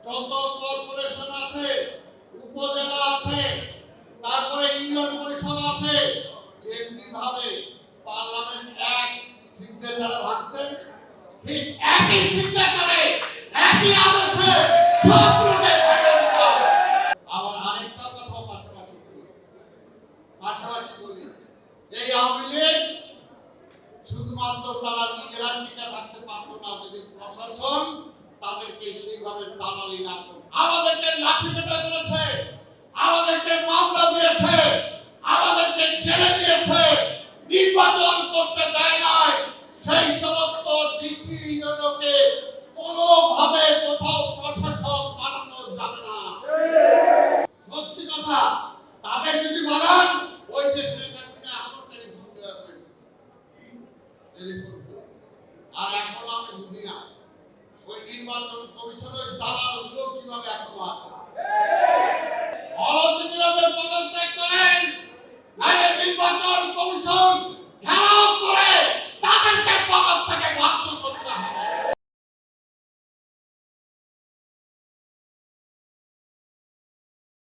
যত কর্পোরেশন আছে, উপজেলা আছে, তারপরে ইউনিয়ন পরিষদ আছে, যেমনি ভাবে পার্লামেন্ট এক সিগনেচারে ভাগছে, ঠিক একই সিগনেচারে একই আদর্শে সবগুলোকে আবার আরেকটা কথা পাশাপাশি বলি এই আওয়ামী লীগ শুধুমাত্র তারা নিজেরা টিকে থাকতে পারতো না যদি প্রশাসন তাদেরকে সেইভাবে দালালি না করত। আমাদেরকে লাঠিপেটা করেছে, আমাদেরকে মামলা দিয়েছে, আমাদেরকে জেলে দিয়েছে, নির্বাচন করতে দেয় নাই। সেই সমস্ত ডিসি ইউনিয়নকে কোনোভাবে কোথাও প্রশাসন বানানো যাবে না। সত্যি কথা, তাদের যদি বলেন ওই যে শেখ হাসিনা আমার টেলিফোন দেওয়া হয়েছে, আর এখন আমি বুঝি না ওই নির্বাচন কমিশনের দালাল গুলো কিভাবে এখনো আসে। অনতিবিলম্বে পদত্যাগ করেন, নাহলে নির্বাচন